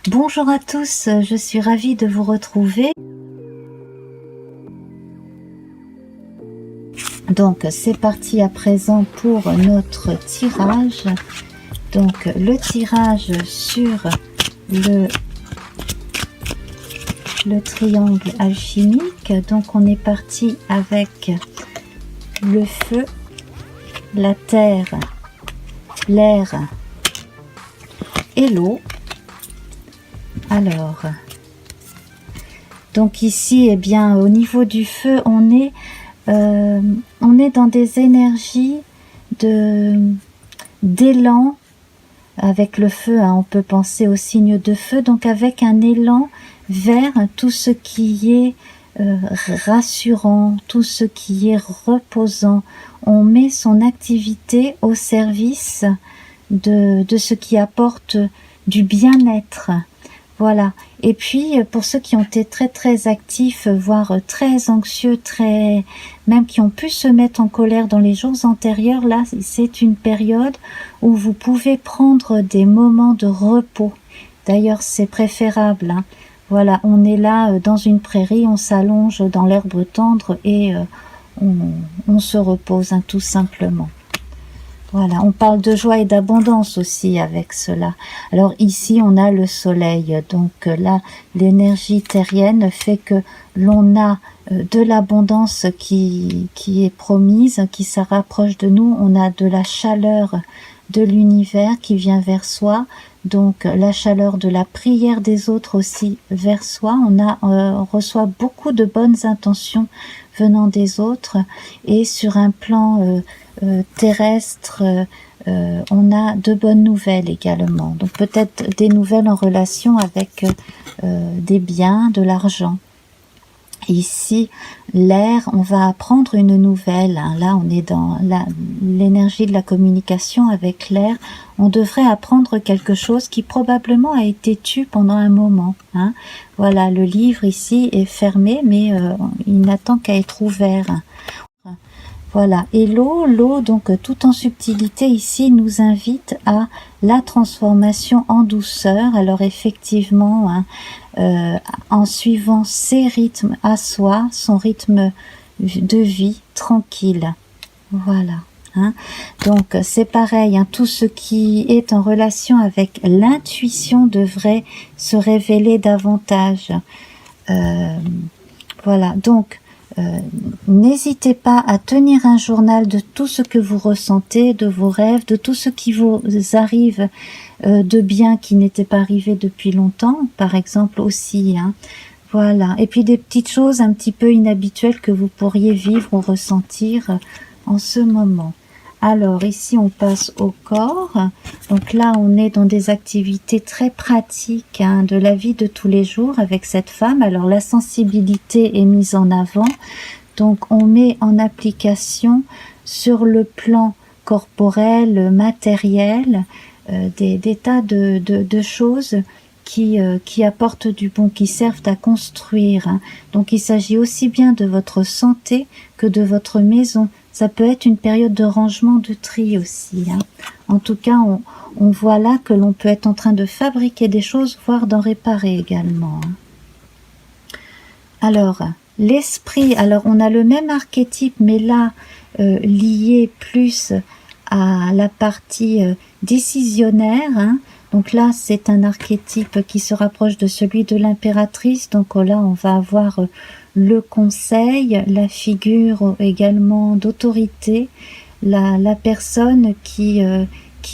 Bonjour à tous, je suis ravie de vous retrouver. Donc c'est parti à présent pour notre tirage. Donc le tirage sur le triangle alchimique. Donc on est parti avec le feu, la terre, l'air et l'eau. Alors, donc ici, eh bien, au niveau du feu, on est dans des énergies d'élan. Avec le feu, hein, on peut penser au signe de feu, donc avec un élan vers tout ce qui est rassurant, tout ce qui est reposant. On met son activité au service de ce qui apporte du bien-être. Voilà. Et puis, pour ceux qui ont été très actifs, voire très anxieux, même qui ont pu se mettre en colère dans les jours antérieurs, là, c'est une période où vous pouvez prendre des moments de repos. D'ailleurs, c'est préférable, hein. Voilà, on est là dans une prairie, on s'allonge dans l'herbe tendre et on se repose, hein, tout simplement. Voilà, on parle de joie et d'abondance aussi avec cela. Alors ici, on a le soleil. Donc là, l'énergie terrienne fait que l'on a de l'abondance qui est promise, qui se rapproche de nous. On a de la chaleur de l'univers qui vient vers soi. Donc la chaleur de la prière des autres aussi vers soi. On reçoit beaucoup de bonnes intentions venant des autres. Et sur un plan terrestre, on a de bonnes nouvelles également. Donc peut-être des nouvelles en relation avec des biens, de l'argent. Ici, l'air, on va apprendre une nouvelle. Hein. Là, on est dans l'énergie de la communication avec l'air. On devrait apprendre quelque chose qui probablement a été tu pendant un moment. Hein. Voilà, le livre ici est fermé, mais il n'attend qu'à être ouvert. Voilà, et l'eau, donc tout en subtilité ici, nous invite à la transformation en douceur. Alors effectivement, hein, en suivant ses rythmes à soi, son rythme de vie tranquille. Voilà. Hein. Donc c'est pareil, hein, tout ce qui est en relation avec l'intuition devrait se révéler davantage. Voilà, donc n'hésitez pas à tenir un journal de tout ce que vous ressentez, de vos rêves, de tout ce qui vous arrive de bien qui n'était pas arrivé depuis longtemps, par exemple aussi. Hein. Voilà, et puis des petites choses un petit peu inhabituelles que vous pourriez vivre ou ressentir en ce moment. Alors ici on passe au corps, donc là on est dans des activités très pratiques, hein, de la vie de tous les jours avec cette femme. Alors la sensibilité est mise en avant, donc on met en application sur le plan corporel, matériel, des tas de choses qui apportent du bon, qui servent à construire. Hein. Donc il s'agit aussi bien de votre santé que de votre maison. Ça peut être une période de rangement, de tri aussi. Hein. En tout cas, on voit là que l'on peut être en train de fabriquer des choses, voire d'en réparer également. Hein. Alors, l'esprit, alors on a le même archétype, mais là, lié plus à la partie décisionnaire. Hein. Donc là, c'est un archétype qui se rapproche de celui de l'impératrice. Donc là, on va avoir le conseil, la figure également d'autorité, la personne qui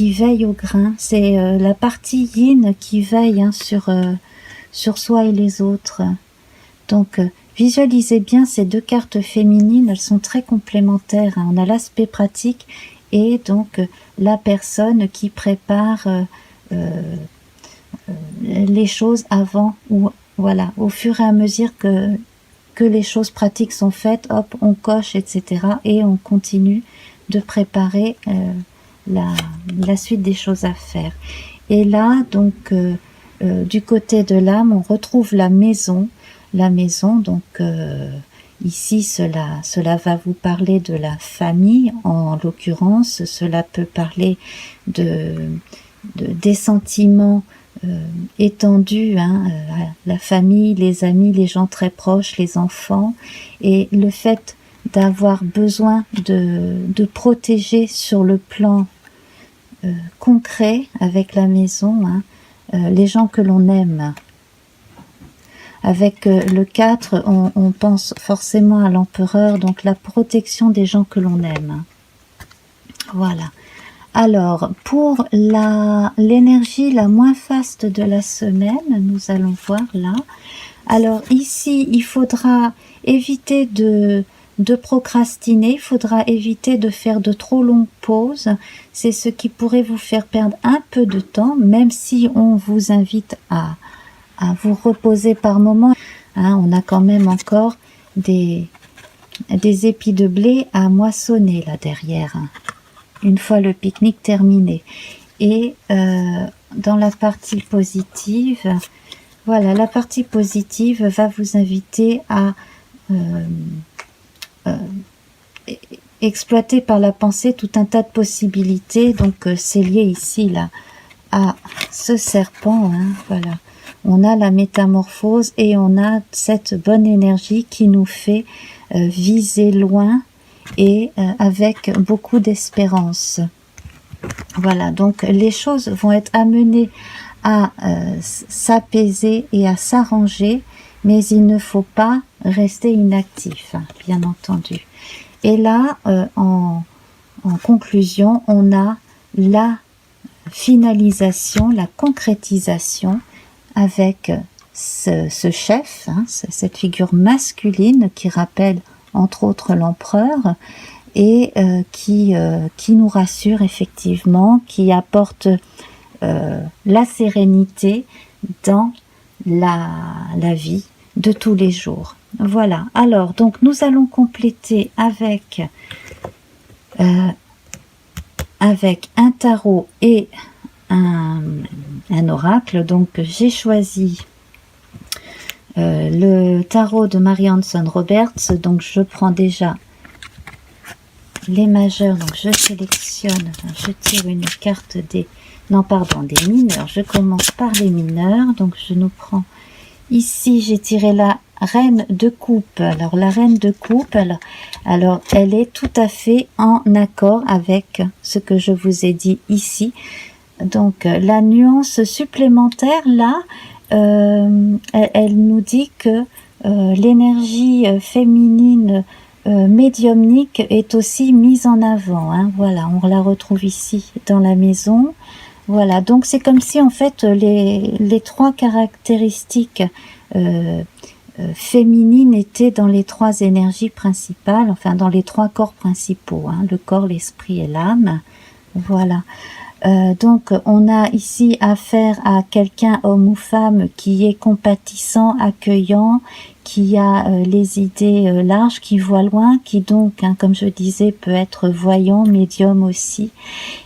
veille au grain. C'est la partie yin qui veille, hein, sur soi et les autres. Donc, visualisez bien ces deux cartes féminines, elles sont très complémentaires. Hein. On a l'aspect pratique et donc la personne qui prépare les choses avant, ou voilà, au fur et à mesure que les choses pratiques sont faites, hop, on coche, etc. Et on continue de préparer la suite des choses à faire. Et là, donc, du côté de l'âme, on retrouve la maison. La maison, donc, ici, cela va vous parler de la famille, en l'occurrence. Cela peut parler des sentiments étendue, hein, la famille, les amis, les gens très proches, les enfants, et le fait d'avoir besoin de protéger sur le plan concret avec la maison, hein, les gens que l'on aime. Avec le 4, on pense forcément à l'empereur, donc la protection des gens que l'on aime. Voilà. Alors, pour l'énergie la moins faste de la semaine, nous allons voir là. Alors ici, il faudra éviter de procrastiner, il faudra éviter de faire de trop longues pauses. C'est ce qui pourrait vous faire perdre un peu de temps, même si on vous invite à vous reposer par moment. Hein, on a quand même encore des épis de blé à moissonner là derrière, hein, une fois le pique-nique terminé. Et dans la partie positive, voilà, la partie positive va vous inviter à exploiter par la pensée tout un tas de possibilités. Donc c'est lié ici là à ce serpent, hein, voilà. On a la métamorphose et on a cette bonne énergie qui nous fait viser loin et avec beaucoup d'espérance. Voilà, donc les choses vont être amenées à s'apaiser et à s'arranger, mais il ne faut pas rester inactif, hein, bien entendu. Et là, en conclusion, on a la finalisation, la concrétisation avec ce chef, hein, cette figure masculine qui rappelle entre autres l'empereur et qui nous rassure effectivement, qui apporte la sérénité dans la vie de tous les jours. Voilà, alors donc nous allons compléter avec un tarot et un oracle. Donc j'ai choisi le tarot de Mary Hanson Roberts. Donc je prends déjà les majeurs, donc je sélectionne, je tire une carte des mineurs. Je commence par les mineurs, donc je nous prends ici, j'ai tiré la reine de coupe. Alors la reine de coupe, alors elle est tout à fait en accord avec ce que je vous ai dit ici. Donc la nuance supplémentaire là, elle nous dit que l'énergie féminine médiumnique est aussi mise en avant, hein. Voilà, on la retrouve ici dans la maison. Voilà, donc c'est comme si en fait les trois caractéristiques féminines étaient dans les trois énergies principales, enfin dans les trois corps principaux, hein, le corps, l'esprit et l'âme. Voilà. Donc on a ici affaire à quelqu'un, homme ou femme, qui est compatissant, accueillant, qui a les idées larges, qui voit loin, qui donc, hein, comme je disais, peut être voyant, médium aussi,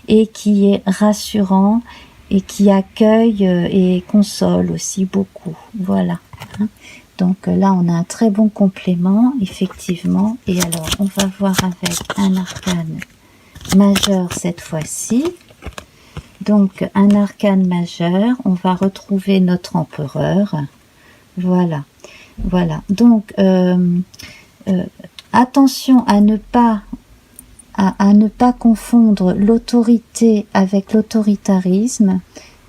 et qui est rassurant, et qui accueille et console aussi beaucoup. Voilà. Hein. Donc là, on a un très bon complément, effectivement. Et alors, on va voir avec un arcane majeur cette fois-ci. Donc, un arcane majeur, on va retrouver notre empereur. Voilà. Voilà. Donc, attention à ne pas confondre l'autorité avec l'autoritarisme.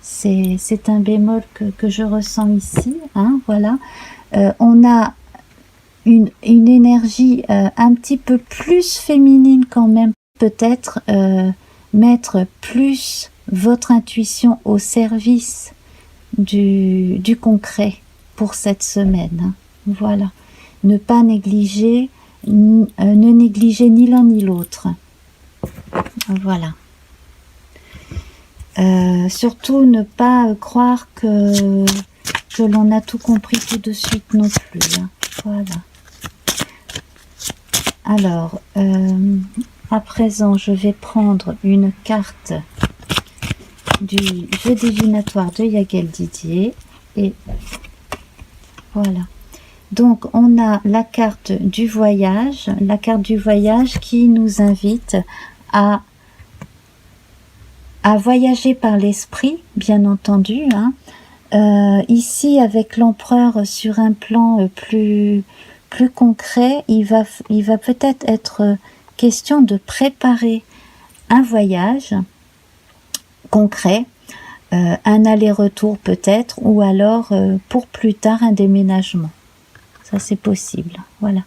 C'est un bémol que je ressens ici. Hein, voilà. On a une énergie un petit peu plus féminine quand même. Peut-être mettre plus votre intuition au service du concret pour cette semaine. Hein. Voilà. Ne pas négliger, ne négliger ni l'un ni l'autre. Voilà. Surtout ne pas croire que l'on a tout compris tout de suite non plus. Hein. Voilà. Alors, à présent, je vais prendre une carte du jeu divinatoire de Yaghel Didier. Et voilà. Donc, on a la carte du voyage qui nous invite à voyager par l'esprit, bien entendu, hein, Ici, avec l'empereur sur un plan plus concret, il va peut-être être question de préparer un voyage concret, un aller-retour peut-être, ou alors pour plus tard un déménagement. Ça c'est possible, voilà.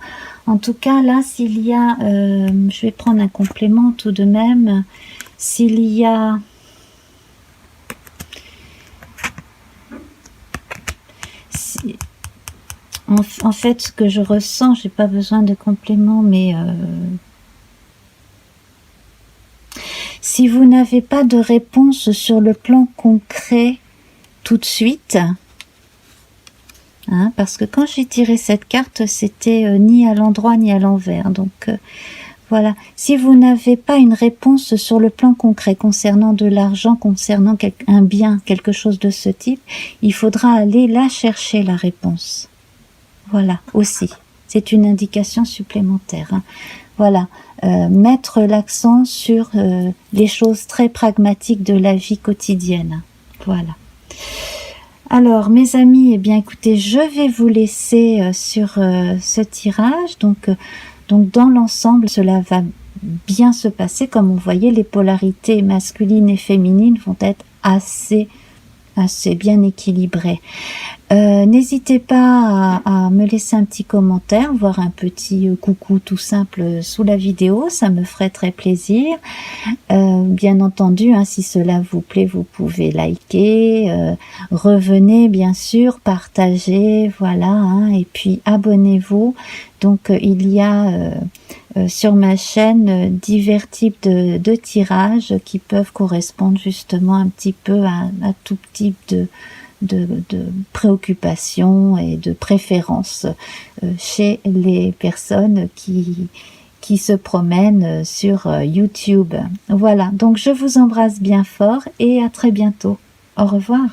En tout cas là, s'il y a, je vais prendre un complément tout de même, s'il y a en fait, ce que je ressens, j'ai pas besoin de complément, mais si vous n'avez pas de réponse sur le plan concret tout de suite, hein, parce que quand j'ai tiré cette carte, c'était ni à l'endroit ni à l'envers, donc voilà. Si vous n'avez pas une réponse sur le plan concret concernant de l'argent, concernant un bien, quelque chose de ce type, il faudra aller là chercher la réponse. Voilà, aussi. C'est une indication supplémentaire. Hein. Voilà, mettre l'accent sur les choses très pragmatiques de la vie quotidienne. Voilà. Alors, mes amis, eh bien, écoutez, je vais vous laisser sur ce tirage. Donc, dans l'ensemble, cela va bien se passer. Comme vous voyez, les polarités masculines et féminines vont être assez bien équilibrées. N'hésitez pas à me laisser un petit commentaire, voire un petit coucou tout simple sous la vidéo, ça me ferait très plaisir. Bien entendu, hein, si cela vous plaît, vous pouvez liker, revenez bien sûr, partagez, voilà, hein, et puis abonnez-vous. Donc il y a sur ma chaîne divers types de tirages qui peuvent correspondre justement un petit peu à tout type de préoccupations et de préférences chez les personnes qui se promènent sur YouTube. Voilà, donc je vous embrasse bien fort et à très bientôt. Au revoir.